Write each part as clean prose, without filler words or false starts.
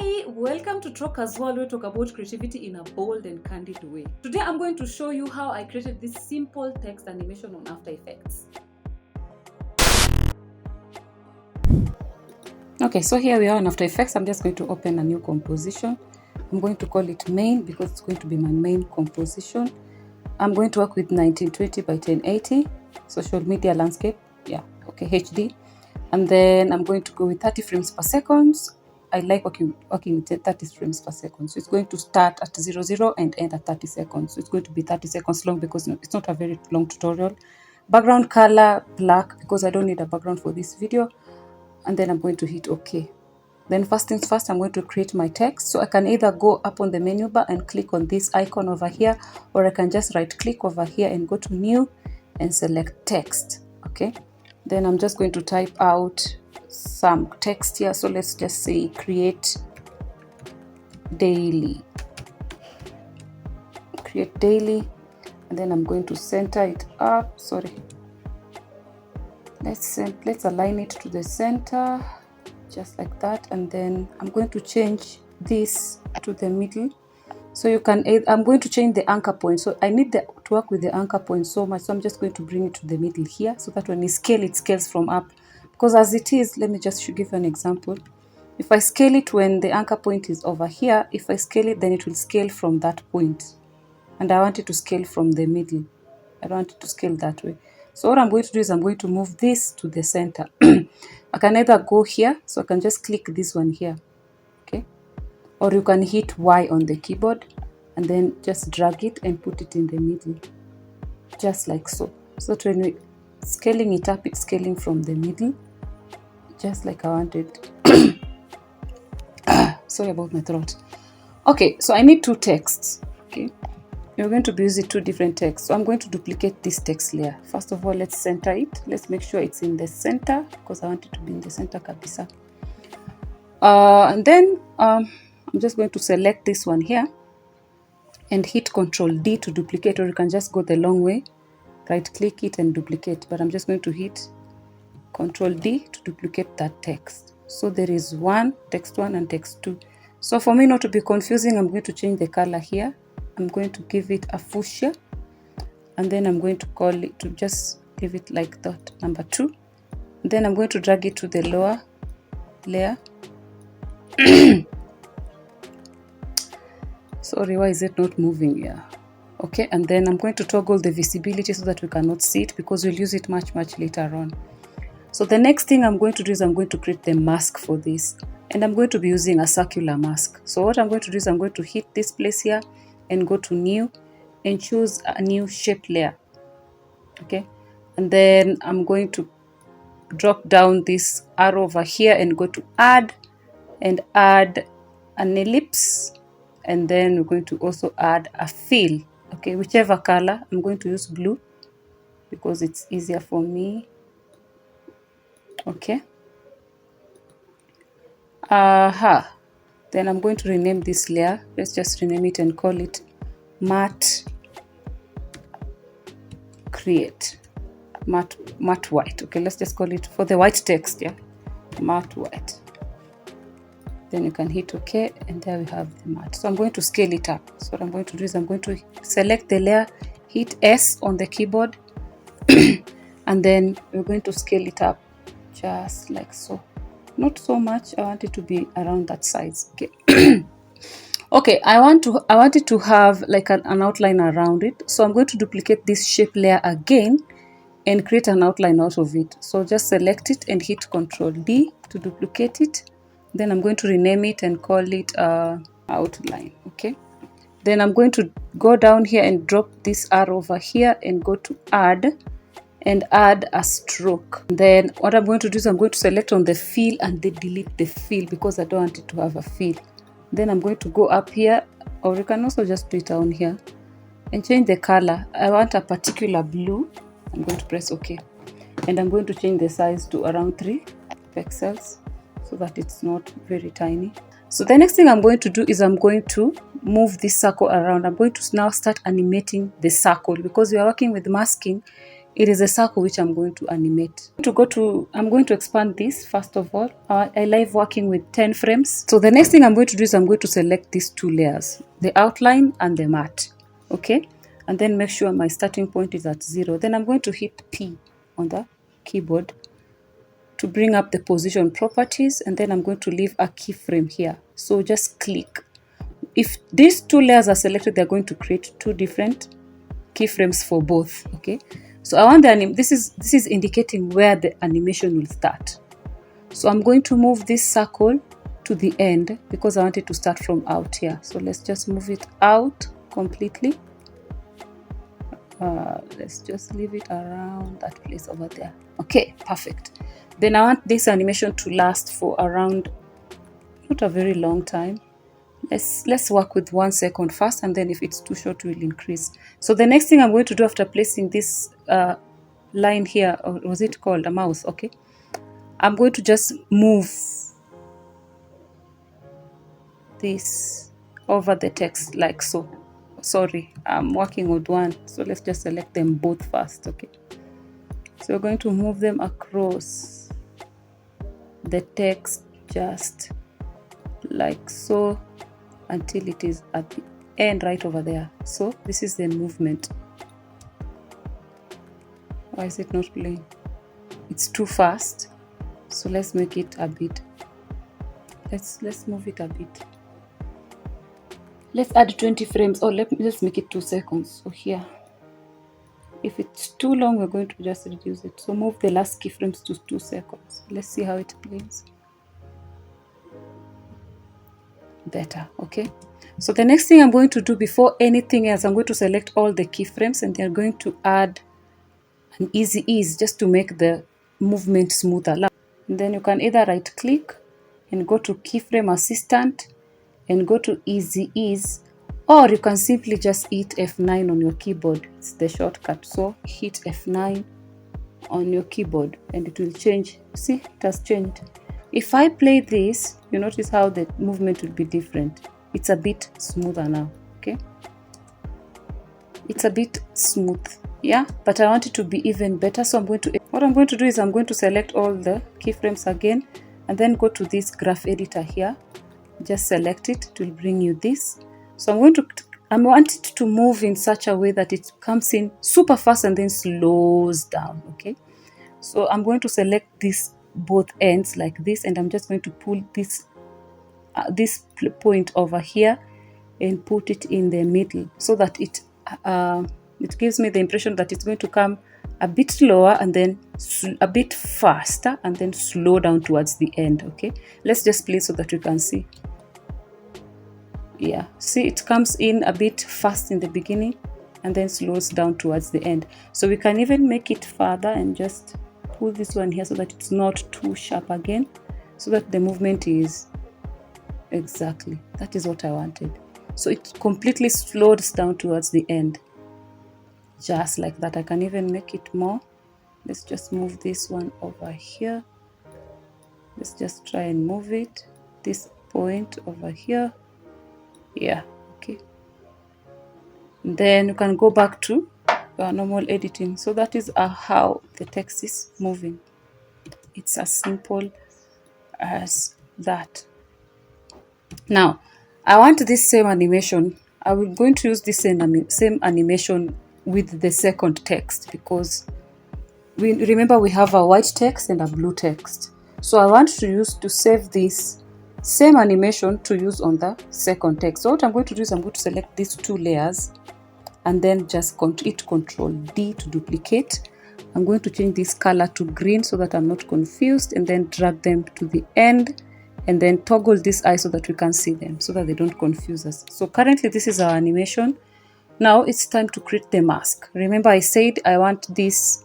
Hi, welcome to Talk as Well, where we talk about creativity in a bold and candid way. Today I'm going to show you how I created this simple text animation on After Effects. Okay, so here we are on After Effects. I'm just going to open a new composition. I'm going to call it main because it's going to be my main composition. I'm going to work with 1920 by 1080 social media landscape. Yeah, okay, HD. And then I'm going to go with 30 frames per second. I like working with 30 frames per second. So it's going to start at 00 and end at 30 seconds. So it's going to be 30 seconds long because it's not a very long tutorial. Background color, black, because I don't need a background for this video. And then I'm going to hit OK. Then first things first, I'm going to create my text. So I can either go up on the menu bar and click on this icon over here, or I can just right click over here and go to new and select text. Okay. Then I'm just going to type out some text here. So let's just say create daily. Create daily. And then I'm going to center it up. Sorry. Let's align it to the center. Just like that. And then I'm going to change this to the middle. So you can, I'm going to change the anchor point. So I need to work with the anchor point so much. So I'm just going to bring it to the middle here so that when you scale, it scales from up. Because as it is, let me just give you an example. If I scale it when the anchor point is over here, if I scale it, then it will scale from that point. And I want it to scale from the middle. I don't want it to scale that way. So what I'm going to do is I'm going to move this to the center. I can either go here, so I can just click this one here. Okay. Or you can hit Y on the keyboard and then just drag it and put it in the middle. Just like so. So that when we're scaling it up, it's scaling from the middle. Just like I wanted. Sorry about my throat. Okay, so I need two texts. Okay. We're going to be using two different texts. So I'm going to duplicate this text layer. First of all, let's center it. Let's make sure it's in the center because I want it to be in the center kabisa. And then I'm just going to select this one here and hit Ctrl D to duplicate, or you can just go the long way, right click it and duplicate. But I'm just going to hit Ctrl D to duplicate that text. So there is text one and text two. So for me not to be confusing, I'm going to change the color here. I'm going to give it a fuchsia, and then I'm going to call it, to just give it like that, number 2. Then I'm going to drag it to the lower layer. Sorry, why is it not moving here? Okay, and then I'm going to toggle the visibility so that we cannot see it because we'll use it much later on. So the next thing I'm going to do is I'm going to create the mask for this, and I'm going to be using a circular mask. So what I'm going to do is I'm going to hit this place here and go to new and choose a new shape layer. Okay, and then I'm going to drop down this arrow over here and go to add and add an ellipse, and then we're going to also add a fill. Okay, whichever color. I'm going to use blue because it's easier for me. Okay. Then I'm going to rename this layer. Let's just rename it and call it matte create. Matte white. Okay, let's just call it for the white text, yeah. Matte white. Then you can hit OK, and there we have the matte. So I'm going to scale it up. So what I'm going to do is I'm going to select the layer, hit S on the keyboard, and then we're going to scale it up just like so. Not so much. I want it to be around that size. Okay. Okay, I want it to have like an outline around it. So I'm going to duplicate this shape layer again and create an outline out of it. So just select it and hit Ctrl D to duplicate it. Then I'm going to rename it and call it outline. Okay. Then I'm going to go down here and drop this arrow over here and go to add and add a stroke. Then what I'm going to do is I'm going to select on the fill and then delete the fill because I don't want it to have a fill. Then I'm going to go up here, or you can also just do it down here and change the color. I want a particular blue. I'm going to press OK, and I'm going to change the size to around 3 pixels so that it's not very tiny. So the next thing I'm going to do is I'm going to move this circle around. I'm going to now start animating the circle because we are working with masking. it is a circle which I'm going to animate. I'm going to expand this first of all. I like working with 10 frames. So the next thing I'm going to do is I'm going to select these two layers, the outline and the matte. Okay, and then make sure my starting point is at 0. Then I'm going to hit P on the keyboard to bring up the position properties, and then I'm going to leave a keyframe here. So just click. If these two layers are selected, they're going to create two different keyframes for both. Okay, so I want this is indicating where the animation will start. So I'm going to move this circle to the end because I want it to start from out here. So let's just move it out completely. Let's just leave it around that place over there. Okay, perfect. Then I want this animation to last for around not a very long time. Let's work with 1 second first, and then if it's too short, we'll increase. So the next thing I'm going to do after placing this line here, or was it called a mouse? Okay, I'm going to just move this over the text like so. Sorry, I'm working with one, so let's just select them both first. Okay, so we're going to move them across the text just like so until it is at the end right over there. So this is the movement. Why is it not playing? It's too fast, so let's make it a bit, let's move it a bit. Let's add 20 frames, or let's make it 2 seconds. So here, if it's too long, we're going to just reduce it. So move the last keyframes to 2 seconds. Let's see how it plays. Better. Okay, so the next thing I'm going to do before anything else, I'm going to select all the keyframes, and they're going to add an easy ease just to make the movement smoother. And then you can either right click and go to keyframe assistant and go to easy ease, or you can simply just hit F9 on your keyboard. It's the shortcut. So hit F9 on your keyboard and it will change. See, it has changed. If I play this, you notice how the movement will be different. It's a bit smoother now. Okay, it's a bit smooth, yeah, but I want it to be even better. So what I'm going to do is I'm going to select all the keyframes again, and then go to this graph editor here. Just select it. It will bring you this. So I want it to move in such a way that it comes in super fast and then slows down. Okay, so I'm going to select this both ends like this, and I'm just going to pull this point over here and put it in the middle, so that it gives me the impression that it's going to come a bit slower and then a bit faster and then slow down towards the end. Okay, let's just play so that you can see. Yeah, see, it comes in a bit fast in the beginning and then slows down towards the end. So we can even make it further and just pull this one here so that it's not too sharp again, so that the movement is exactly, that is what I wanted. So it completely slows down towards the end, just like that. I can even make it more. Let's just move this one over here. Let's just try and move it, this point over here. Yeah, okay. Then you can go back to normal editing. So that is how the text is moving. It's as simple as that. Now, I want this same animation. I'm going to use this same animation with the second text, because remember we have a white text and a blue text. So I want to save this same animation to use on the second text. So what I'm going to do is I'm going to select these two layers and then just hit Control D to duplicate. I'm going to change this color to green so that I'm not confused, and then drag them to the end, and then toggle this eye so that we can see them, so that they don't confuse us. So currently this is our animation. Now it's time to create the mask. Remember I said I want this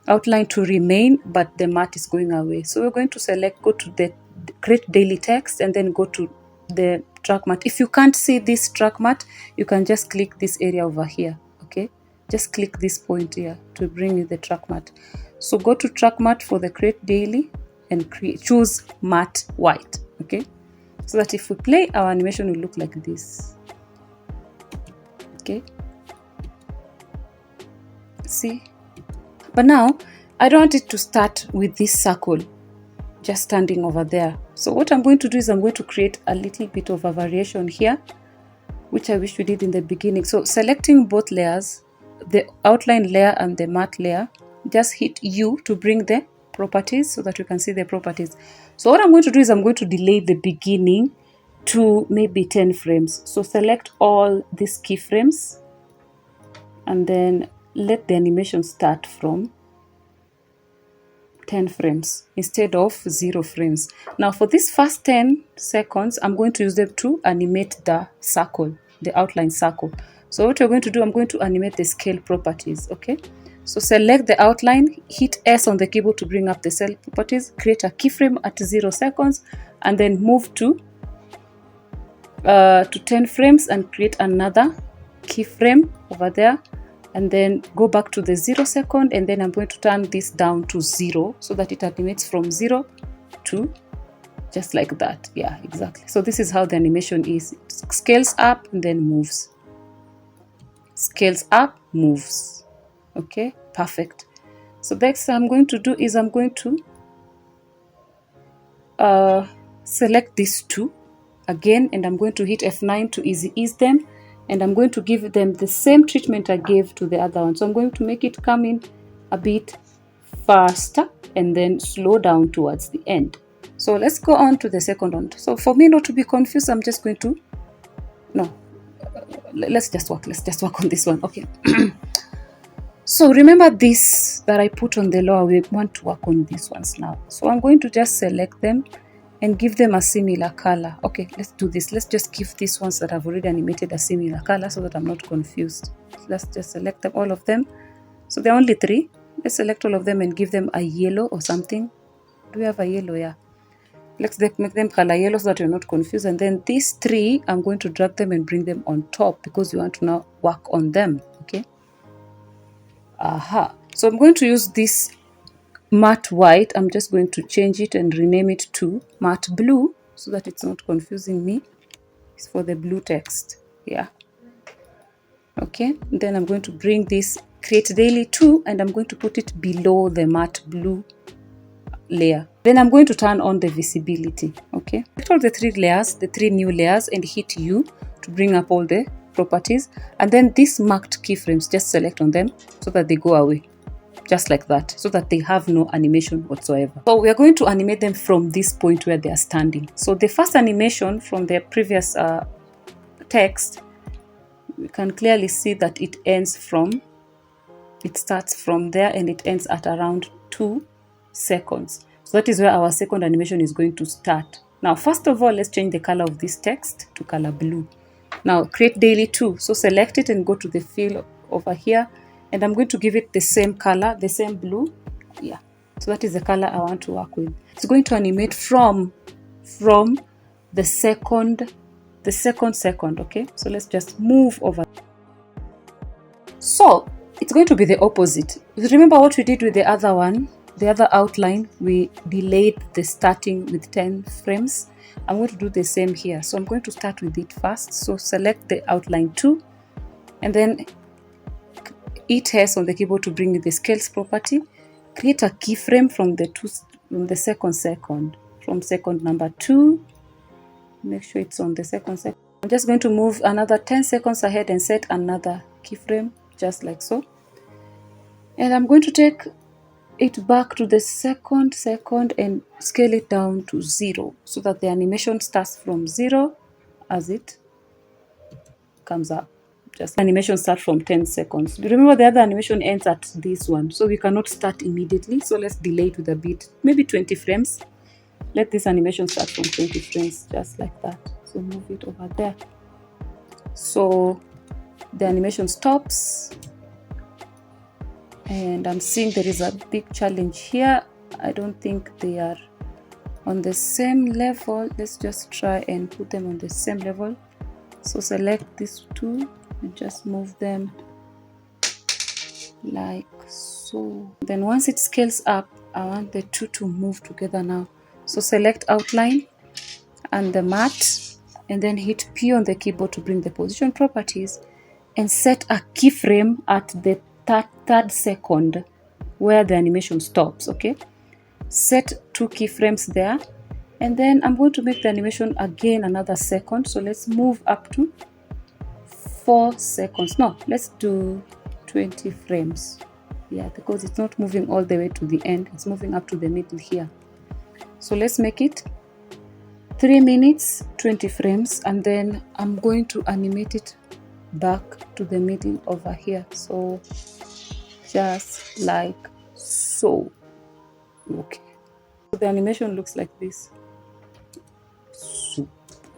outline to remain, but the matte is going away. So we're going to go to the create daily text, and then go to the track matte. If you can't see this track matte, you can just click this area over here. Okay, just click this point here to bring you the track matte. So go to track matte for the create daily and choose matte white. Okay, so that if we play, our animation will look like this. Okay, see, But now I don't want it to start with this circle just standing over there. So what I'm going to do is I'm going to create a little bit of a variation here, which I wish we did in the beginning. So selecting both layers, the outline layer and the matte layer, just hit U to bring the properties so that you can see the properties. So what I'm going to do is I'm going to delay the beginning to maybe 10 frames. So select all these keyframes and then let the animation start from 10 frames instead of 0 frames. Now for this first 10 seconds, I'm going to use them to animate the circle, the outline circle. So what we're going to do, I'm going to animate the scale properties, okay? So select the outline, hit S on the keyboard to bring up the cell properties, create a keyframe at 0 seconds, and then move to 10 frames and create another keyframe over there, and then go back to the 0 second, and then I'm going to turn this down to 0 so that it animates from 0 to just like that. Yeah, exactly. So this is how the animation is. It scales up and then moves. Scales up, moves. Okay, perfect. So next I'm going to do is I'm going to select these two again, and I'm going to hit F9 to easy ease them, and I'm going to give them the same treatment I gave to the other one. So I'm going to make it come in a bit faster and then slow down towards the end. So let's go on to the second one. So for me not to be confused, I'm just going to let's just work on this one. Okay. So remember this that I put on the lower, we want to work on these ones now. So I'm going to just select them and give them a similar color. Okay, let's do this. Let's just give these ones that I've already animated a similar color so that I'm not confused. Let's just select them, all of them. So there are only 3. Let's select all of them and give them a yellow or something. Do we have a yellow? Yeah. Let's make them color yellow so that you're not confused. And then these 3, I'm going to drag them and bring them on top because we want to now work on them. Okay. So I'm going to use this matte white. I'm just going to change it and rename it to matte blue so that it's not confusing me. It's for the blue text. Yeah. Okay. Then I'm going to bring this create daily 2 and I'm going to put it below the matte blue layer. Then I'm going to turn on the visibility. Okay. Select all the 3 layers, the 3 new layers, and hit U to bring up all the properties. And then these marked keyframes, just select on them so that they go away. Just like that, so that they have no animation whatsoever. So we are going to animate them from this point where they are standing. So the first animation from the previous text, we can clearly see that it starts from there and it ends at around 2 seconds. So that is where our second animation is going to start. Now, first of all, let's change the color of this text to color blue. Now, create daily 2. So select it and go to the fill over here. And I'm going to give it the same color, the same blue. Yeah. So that is the color I want to work with. It's going to animate from the second second. Okay. So let's just move over. So it's going to be the opposite. Remember what we did with the other one, the other outline, we delayed the starting with 10 frames. I'm going to do the same here. So I'm going to start with it first. So select the outline 2 and then hit S on the keyboard to bring in the scales property. Create a keyframe from the second, from second number 2. Make sure it's on the second. I'm just going to move another 10 seconds ahead and set another keyframe, just like so. And I'm going to take it back to the second and scale it down to 0 so that the animation starts from 0 as it comes up. Just animation start from 10 seconds. Remember the other animation ends at this one, so we cannot start immediately. So let's delay it with a bit, maybe 20 frames. Let this animation start from 20 frames, just like that. So move it over there. So the animation stops. And I'm seeing there is a big challenge here. I don't think they are on the same level. Let's just try and put them on the same level. So select these 2 and just move them like so. Then once it scales up, I want the 2 to move together now. So select outline and the matte and then hit P on the keyboard to bring the position properties and set a keyframe at the third second where the animation stops. Okay, set 2 keyframes there, and then I'm going to make the animation again another second. So let's move up to 4 seconds. No, let's do 20 frames. Yeah, because it's not moving all the way to the end, it's moving up to the middle here. So let's make it 3 minutes 20 frames, and then I'm going to animate it back to the middle over here. So just like so. Okay, so the animation looks like this.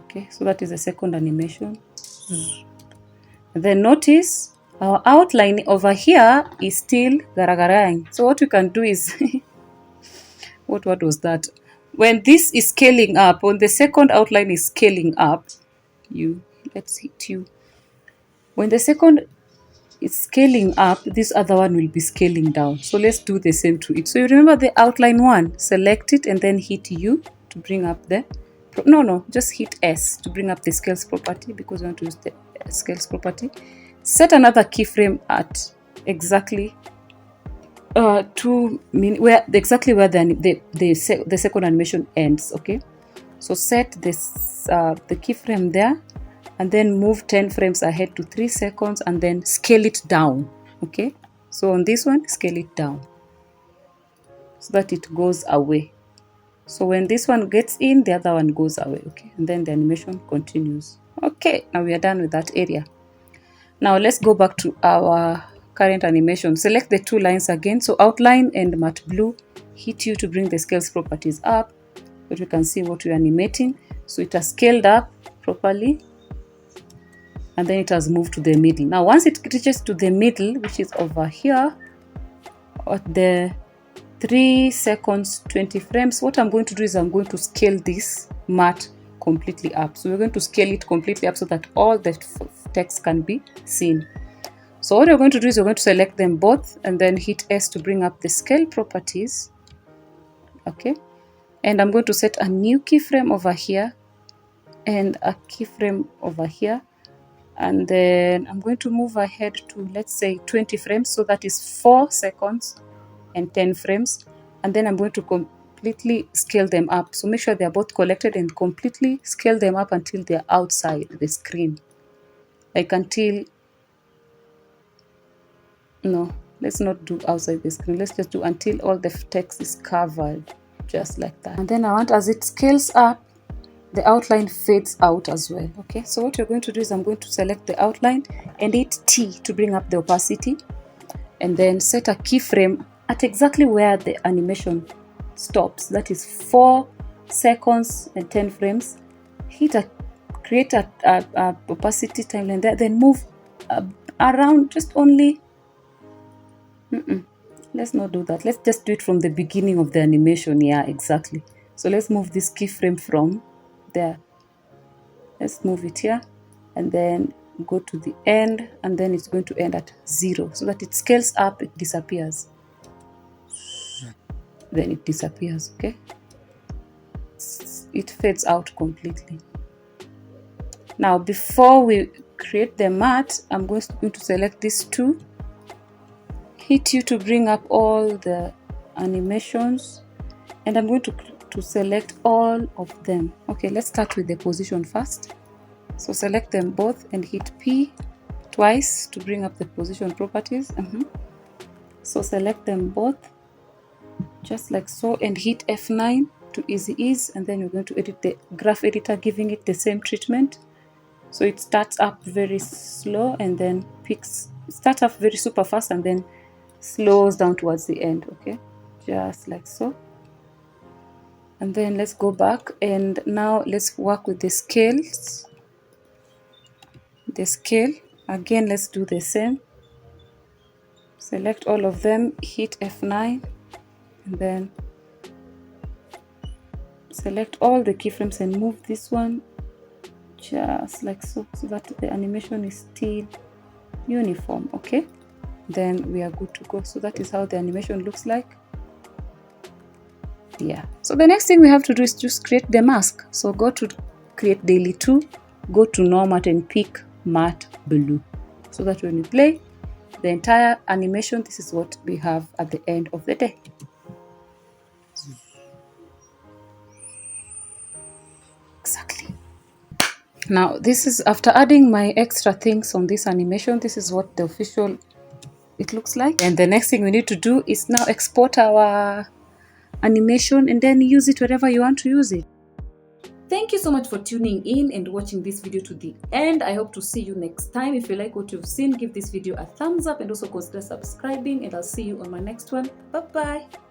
Okay, so that is the second animation. Then notice our outline over here is still garagarang. So what we can do is what was that? When this is scaling up, when the second outline is scaling up, let's hit you. When the second is scaling up, this other one will be scaling down. So let's do the same to it. So you remember the outline one, select it and then hit U to bring up the, just hit S to bring up the scales property, because we want to use the scales property. Set another keyframe at exactly 2 minutes, where the second animation ends. Okay, so set this the keyframe there, and then move 10 frames ahead to 3 seconds, and then scale it down. Okay, so on this one, scale it down so that it goes away. So when this one gets in, the other one goes away. Okay, and then the animation continues. Okay, now we are done with that area. Now let's go back to our current animation. Select the 2 lines again. So outline and matte blue, hit U to bring the scales properties up, but we can see what we're animating. So it has scaled up properly, and then it has moved to the middle. Now once it reaches to the middle, which is over here at the 3 seconds 20 frames, what I'm going to do is I'm going to scale this matte completely up. So we're going to scale it completely up so that all the text can be seen. So what we're going to do is we're going to select them both and then hit S to bring up the scale properties. Okay, and I'm going to set a new keyframe over here and a keyframe over here, and then I'm going to move ahead to, let's say, 20 frames. So that is 4 seconds and 10 frames, and then I'm going to completely scale them up. So make sure they're both collected and completely scale them up until they're outside the screen, like until, no, let's not do outside the screen, let's just do until all the text is covered, just like that. And then I want, as it scales up, the outline fades out as well. Okay, so what you're going to do is I'm going to select the outline and hit T to bring up the opacity, and then set a keyframe at exactly where the animation stops, that is 4 seconds and 10 frames. Create a opacity timeline there, then move around just only, let's not do that, let's just do it from the beginning of the animation. Yeah, exactly. So let's move this keyframe from there, let's move it here, and then go to the end, and then it's going to end at 0 so that it scales up, it disappears, then it disappears. Okay, it fades out completely. Now before we create the matte, I'm going to select these 2, hit U to bring up all the animations, and I'm going to select all of them. Okay, let's start with the position first. So select them both and hit P twice to bring up the position properties. So select them both just like so, and hit F9 to easy ease, and then you're going to edit the graph editor, giving it the same treatment. So it starts up very slow and then starts up very super fast and then slows down towards the end. Okay, just like so. And then let's go back, and now let's work with the scales. The scale again, let's do the same. Select all of them, hit F9, and then select all the keyframes and move this one just like so, so that the animation is still uniform. Okay, then we are good to go. So that is how the animation looks like. Yeah, so the next thing we have to do is just create the mask. So go to create daily 2, go to normal and pick matte blue, so that when you play, the entire animation, this is what we have at the end of the day. Exactly. Now this is after adding my extra things on this animation. This is what the official it looks like. And the next thing we need to do is now export our animation and then use it wherever you want to use it. Thank you so much for tuning in and watching this video to the end. I hope to see you next time. If you like what you've seen, give this video a thumbs up and also consider subscribing, and I'll see you on my next one. Bye bye.